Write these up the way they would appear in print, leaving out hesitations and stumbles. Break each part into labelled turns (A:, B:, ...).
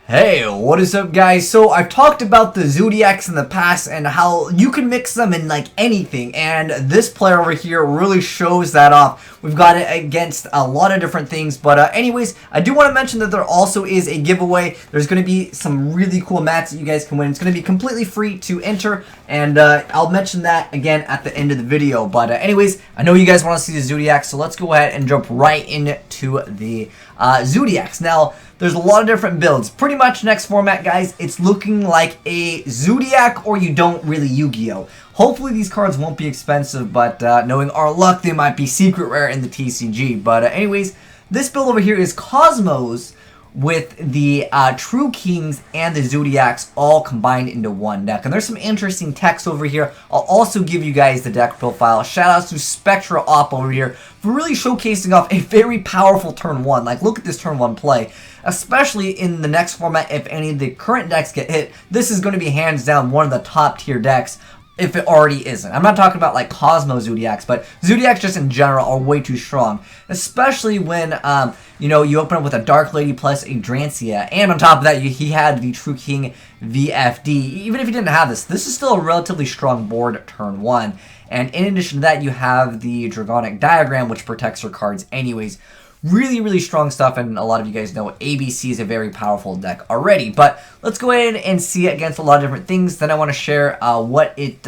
A: Hey, what is up guys? So I've talked about the Zodiacs in the past and how you can mix them in like anything, and this player over here really shows that off. We've got it against a lot of different things, but anyways, I do want to mention that there also is a giveaway. There's going to be some really cool mats that you guys can win. It's going to be completely free to enter, and I'll mention that again at the end of the video. But anyways, I know you guys want to see the Zodiacs, so let's go ahead and jump right into the Zodiacs. Now, there's a lot of different builds. Pretty much next format, guys, it's looking like a Zodiac or you don't really Yu-Gi-Oh! Hopefully these cards won't be expensive, but knowing our luck, they might be secret rare in the TCG. But anyways, this build over here is Cosmos with the True Kings and the Zodiacs all combined into one deck. And there's some interesting text over here. I'll also give you guys the deck profile. Shout outs to Spectra Op over here for really showcasing off a very powerful turn one. Like, look at this turn one play. Especially in the next format, if any of the current decks get hit, this is going to be hands down one of the top tier decks. If it already isn't. I'm not talking about like Cosmo Zodiacs, but Zodiacs just in general are way too strong. Especially when, you know, you open up with a Dark Lady plus a Drancia. And on top of that, he had the True King VFD. Even if you didn't have this, this is still a relatively strong board turn one. And in addition to that, you have the Dragonic Diagram, which protects your cards anyways. Really, really strong stuff, and a lot of you guys know ABC is a very powerful deck already. But let's go ahead and see it against a lot of different things. Then I want to share what it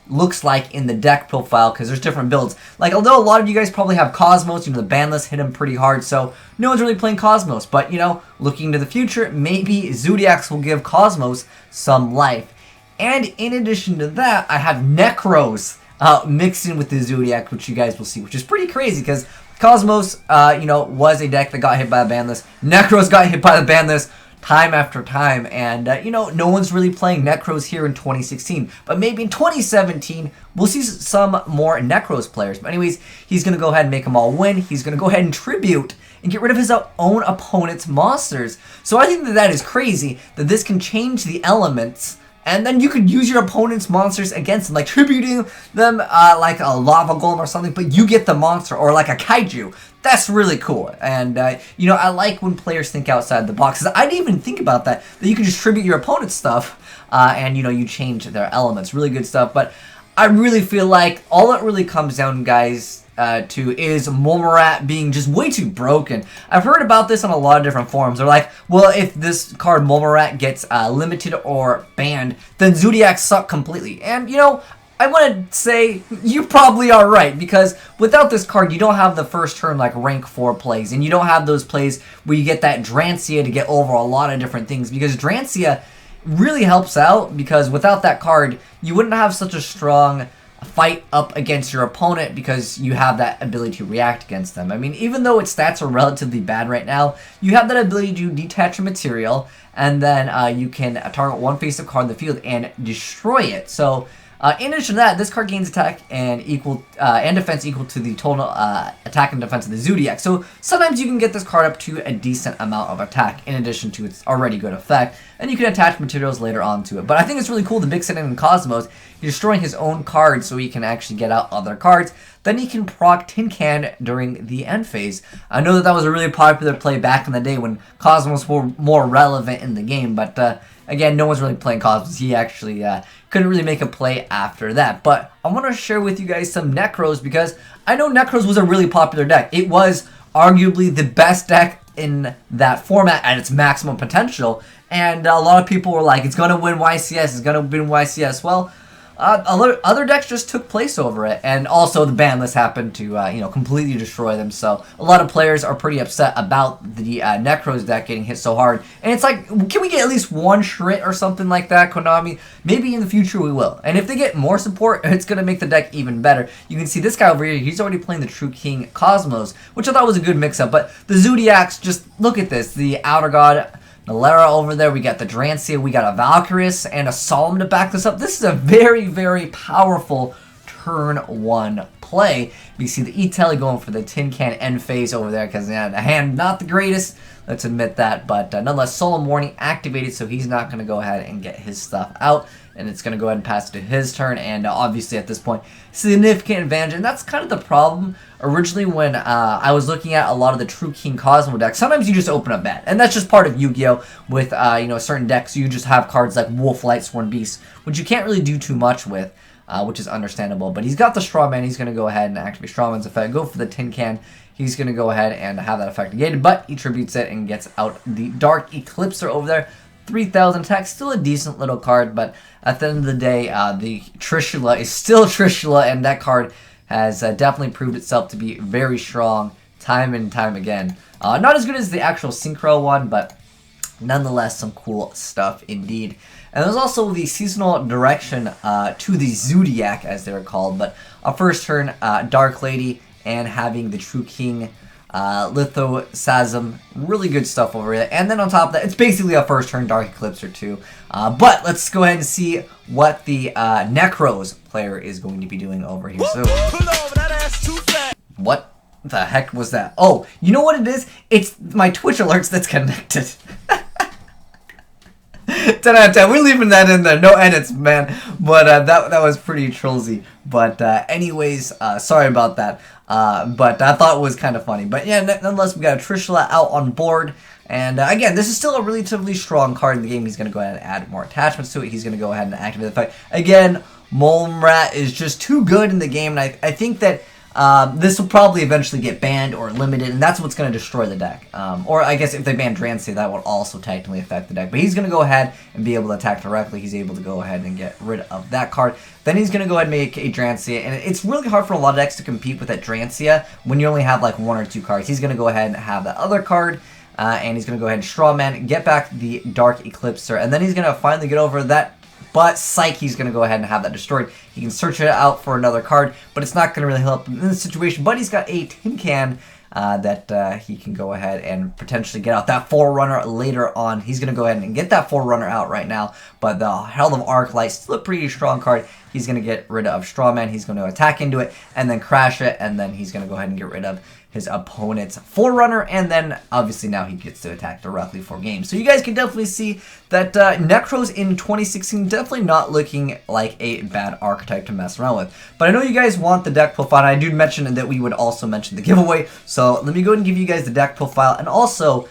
A: looks like in the deck profile, because there's different builds. Like, although a lot of you guys probably have Cosmos, you know, the ban list hit him pretty hard, so no one's really playing Cosmos. But, you know, looking to the future, maybe Zodiacs will give Cosmos some life. And in addition to that, I have Nekros mixed in with the Zodiac, which you guys will see, which is pretty crazy, because Cosmos, you know, was a deck that got hit by the ban list. Nekros got hit by the ban list time after time, and, you know, no one's really playing Nekros here in 2016. But maybe in 2017, we'll see some more Nekros players. But anyways, he's going to go ahead and make them all win. He's going to go ahead and tribute and get rid of his own opponent's monsters. So I think that that is crazy, that this can change the elements, and then you could use your opponent's monsters against them, like tributing them like a lava golem or something, but you get the monster, or like a kaiju. That's really cool. And, you know, I like when players think outside the box. I didn't even think about that you can just tribute your opponent's stuff, and, you know, you change their elements. Really good stuff. But I really feel like all it really comes down, guys, to is Momorat being just way too broken. I've heard about this on a lot of different forums. They're like, well, if this card Momorat gets limited or banned, then Zodiacs suck completely. And, you know, I want to say you probably are right, because without this card, you don't have the first turn like rank 4 plays, and you don't have those plays where you get that Drancia to get over a lot of different things, because Drancia really helps out, because without that card, you wouldn't have such a strong fight up against your opponent, because you have that ability to react against them. I mean, even though its stats are relatively bad right now, you have that ability to detach a material, and then you can target one face-up card in the field and destroy it. So in addition to that, this card gains attack and defense equal to the total attack and defense of the Zodiac. So sometimes you can get this card up to a decent amount of attack in addition to its already good effect, and you can attach materials later on to it. But I think it's really cool to mix it in Cosmos. He's destroying his own cards so he can actually get out other cards. Then he can proc Tin Can during the end phase. I know that was a really popular play back in the day when Cosmos were more relevant in the game, but again, no one's really playing Cosmos. He actually couldn't really make a play after that. But I want to share with you guys some Nekros, because I know Nekros was a really popular deck. It was arguably the best deck in that format at its maximum potential. And a lot of people were like, it's going to win YCS, it's going to win YCS. Well, other decks just took place over it, and also the ban list happened to you know, completely destroy them. So a lot of players are pretty upset about the Nekros deck getting hit so hard. And it's like, can we get at least one Shrit or something like that, Konami? Maybe in the future we will. And if they get more support, it's going to make the deck even better. You can see this guy over here, he's already playing the True King Cosmos, which I thought was a good mix-up. But the Zodiacs, just look at this. The Outer God Nalera over there, we got the Drancia, we got a Valkyris, and a Solemn to back this up. This is a very, very powerful turn 1 play. You see the E-Telly going for the tin can end phase over there because yeah, the hand not the greatest. Let's admit that, but nonetheless, Solemn Warning activated, so he's not going to go ahead and get his stuff out, and it's going to go ahead and pass to his turn, and obviously at this point, significant advantage, and that's kind of the problem. Originally, when I was looking at a lot of the True King Cosmo decks, sometimes you just open up bad, and that's just part of Yu-Gi-Oh! With, certain decks, you just have cards like Wolf, Lightsworn Beast, which you can't really do too much with, which is understandable, but he's got the Straw Man, he's going to go ahead and activate Straw Man's effect, go for the Tin Can. He's going to go ahead and have that effect negated, but he tributes it and gets out the Dark Eclipser over there. 3,000 attack, still a decent little card, but at the end of the day, the Trishula is still Trishula, and that card has definitely proved itself to be very strong time and time again. Not as good as the actual Synchro one, but nonetheless some cool stuff indeed. And there's also the seasonal direction to the Zoodiac, as they're called, but our first turn, Dark Lady, and having the True King Lithosasm, really good stuff over there. And then on top of that, it's basically a first turn Dark Eclipser too. But let's go ahead and see what the Necros player is going to be doing over here. So, what the heck was that? Oh, you know what it is? It's my Twitch alerts that's connected. 10 out of 10. We're leaving that in there. No edits, man. But that was pretty trollsy. But anyways, sorry about that. But I thought it was kind of funny. But yeah, nonetheless, we got a Trishula out on board. And again, this is still a relatively strong card in the game. He's going to go ahead and add more attachments to it. He's going to go ahead and activate the effect. Again, Molmrat is just too good in the game. And I think that this will probably eventually get banned or limited, and that's what's going to destroy the deck. Or I guess if they ban Drancia, that would also technically affect the deck. But he's going to go ahead and be able to attack directly. He's able to go ahead and get rid of that card. Then he's going to go ahead and make a Drancia, and it's really hard for a lot of decks to compete with that Drancia when you only have like 1 or 2 cards. He's going to go ahead and have that other card, and he's going to go ahead and Straw Man, get back the Dark Eclipser, and then he's going to finally get over that. But Psyche, he's going to go ahead and have that destroyed. He can search it out for another card, but it's not going to really help him in this situation. But he's got a Tin Can that he can go ahead and potentially get out. That Forerunner later on, he's going to go ahead and get that Forerunner out right now. But the Herald of Arclight, still a pretty strong card. He's going to get rid of Strawman. He's going to attack into it and then crash it. And then he's going to go ahead and get rid of his opponent's Forerunner, and then obviously now he gets to attack directly for games. So you guys can definitely see that Necros in 2016 definitely not looking like a bad archetype to mess around with. But I know you guys want the deck profile, and I do mention that we would also mention the giveaway. So let me go ahead and give you guys the deck profile, and also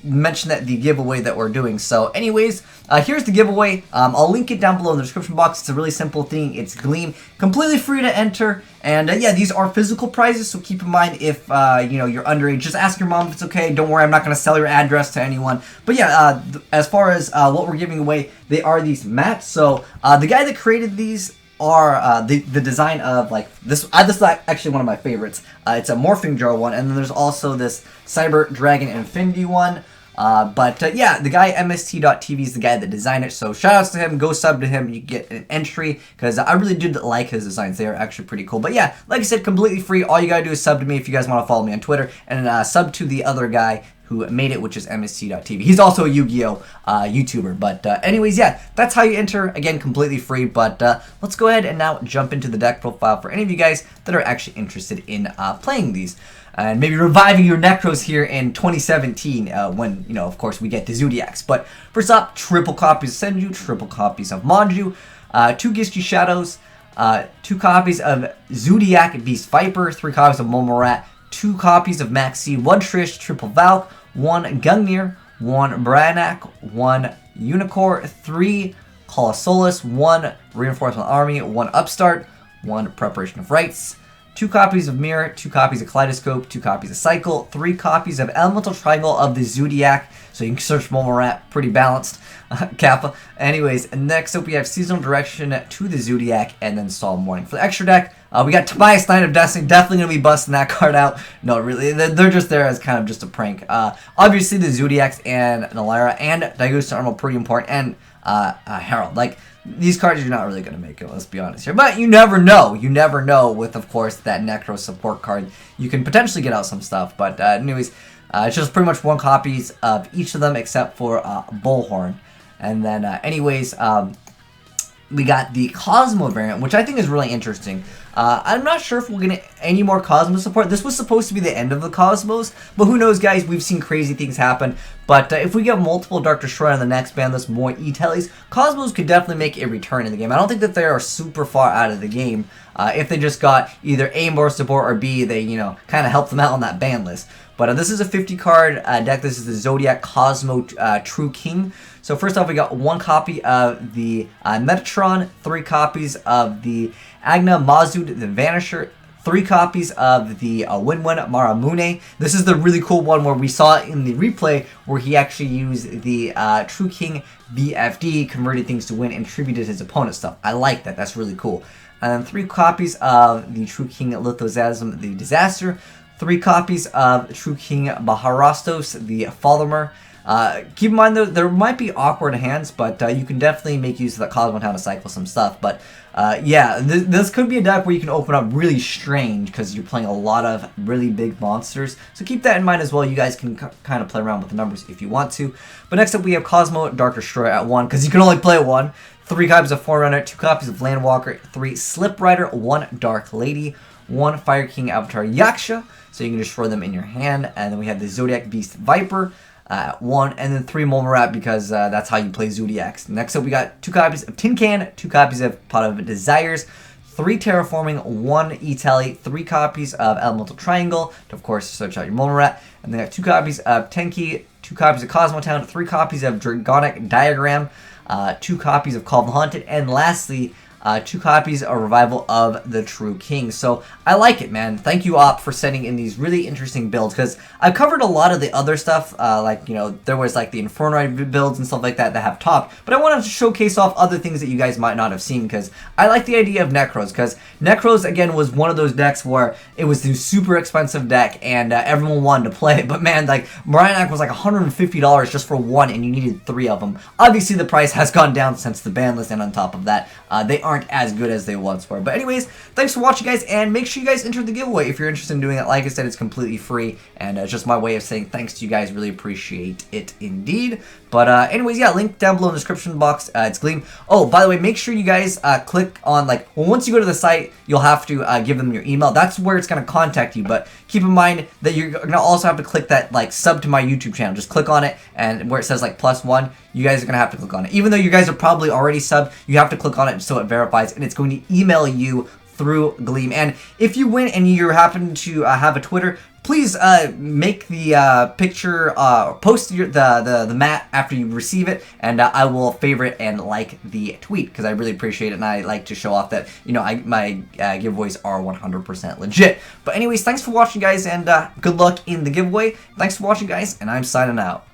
A: mention that the giveaway that we're doing. So anyways, here's the giveaway. I'll link it down below in the description box. It's a really simple thing. It's Gleam, completely free to enter. And yeah, these are physical prizes, so keep in mind if you know, you're underage, just ask your mom if it's okay. Don't worry, I'm not going to sell your address to anyone. But yeah, as far as what we're giving away, they are these mats. So the guy that created these are the design of like this. This is actually one of my favorites. It's a Morphing Jar one, and then there's also this Cyber Dragon Infinity one. But yeah, the guy MST.TV is the guy that designed it, so shoutouts to him. Go sub to him, you get an entry, because I really did like his designs. They are actually pretty cool. But yeah, like I said, completely free. All you gotta do is sub to me if you guys want to follow me on Twitter, and sub to the other guy who made it, which is MST.TV. He's also a Yu-Gi-Oh! YouTuber. But anyways, yeah, that's how you enter. Again, completely free. But let's go ahead and now jump into the deck profile for any of you guys that are actually interested in playing these. And maybe reviving your Necros here in 2017 when, you know, of course, we get the Zodiacs. But first up, triple copies of Senju, triple copies of Manju, 2 Gisty Shadows, 2 copies of Zodiac Beast Viper, 3 copies of Momorat, 2 copies of Maxi, 1 Trish, triple Valk, 1 Gungnir, 1 Branak, 1 Unicorn, 3 Colossolus, 1 Reinforcement Army, 1 Upstart, 1 Preparation of Rites, 2 copies of Mirror, 2 copies of Kaleidoscope, 2 copies of Cycle, 3 copies of Elemental Triangle of the Zodiac, so you can search Momorat, pretty balanced, Kappa. Anyways, next up we have Seasonal Direction to the Zodiac, and then Solemn Warning. For the extra deck, we got Tobias, Knight of Destiny, definitely going to be busting that card out. No, really, they're just there as kind of just a prank. Obviously, the Zodiacs and Nalara and Daigusa are pretty important, and Herald. Like, these cards are not really going to make it, let's be honest here. But you never know. You never know with, of course, that Necro support card. You can potentially get out some stuff. But anyways, it's just pretty much 1 copies of each of them except for Bullhorn. And then anyways, we got the Cosmo variant, which I think is really interesting. I'm not sure if we're going to any more Cosmo support. This was supposed to be the end of the Cosmos, but who knows, guys? We've seen crazy things happen. But if we get multiple Dark Destroyer on the next ban list, more E-Tellies, Cosmos could definitely make a return in the game. I don't think that they are super far out of the game. If they just got either A, more support, or B, they, you know, kind of helped them out on that ban list. But this is a 50-card deck. This is the Zodiac Cosmo True King. So first off, we got 1 copy of the Metatron, 3 copies of the Agna Mazud, the Vanisher, 3 copies of the Winwin Maramune. This is the really cool one where we saw in the replay where he actually used the True King BFD, converted things to win, and tributed his opponent's stuff. I like that. That's really cool. And then 3 copies of the True King Lithosasm, the Disaster, 3 copies of True King Baharastos, the Follower. Keep in mind, though, there might be awkward hands, but you can definitely make use of the Cosmo Town to cycle some stuff. But yeah, this could be a deck where you can open up really strange because you're playing a lot of really big monsters. So keep that in mind as well. You guys can kind of play around with the numbers if you want to. But next up, we have Cosmo Dark Destroyer at 1 because you can only play 1. 3 copies of Forerunner, 2 copies of Landwalker, 3 Slip Rider, 1 Dark Lady, 1 Fire King Avatar Yaksha, so you can destroy them in your hand. And then we have the Zodiac Beast Viper at 1, and then 3 Momorat because that's how you play Zodiacs. Next up, we got 2 copies of Tin Can, 2 copies of Pot of Desires, 3 Terraforming, 1 E-Telly, 3 copies of Elemental Triangle to, of course, search out your Momorat, and then got 2 copies of Tenki, 2 copies of Cosmo Town, 3 copies of Dragonic Diagram, 2 copies of Call of the Haunted, and lastly, 2 copies of Revival of the True King. So I like it, man. Thank you, Op, for sending in these really interesting builds, because I've covered a lot of the other stuff, like, you know, there was like the Infernoid builds and stuff like that that have topped, but I wanted to showcase off other things that you guys might not have seen, because I like the idea of Necros, because Necros, again, was one of those decks where it was the super expensive deck, and everyone wanted to play it, but man, like, Marinac was like $150 just for 1, and you needed 3 of them. Obviously, the price has gone down since the ban list, and on top of that, they aren't as good as they once were. But anyways, thanks for watching, guys, and make sure you guys enter the giveaway if you're interested in doing it. Like I said, it's completely free, and it's just my way of saying thanks to you guys. Really appreciate it indeed. But anyways, yeah, link down below in the description box. It's Gleam. Oh, by the way, make sure you guys click on, like, well, once you go to the site, you'll have to give them your email. That's where it's going to contact you, but keep in mind that you're going to also have to click that, like, sub to my YouTube channel. Just click on it, and where it says, like, +1, you guys are going to have to click on it. Even though you guys are probably already subbed, you have to click on it so it verifies, and it's going to email you through Gleam. And if you win and you happen to have a Twitter, please make the picture, post the mat after you receive it, and I will favorite and like the tweet, because I really appreciate it, and I like to show off that, you know, my giveaways are 100% legit. But anyways, thanks for watching, guys, and good luck in the giveaway. Thanks for watching, guys, and I'm signing out.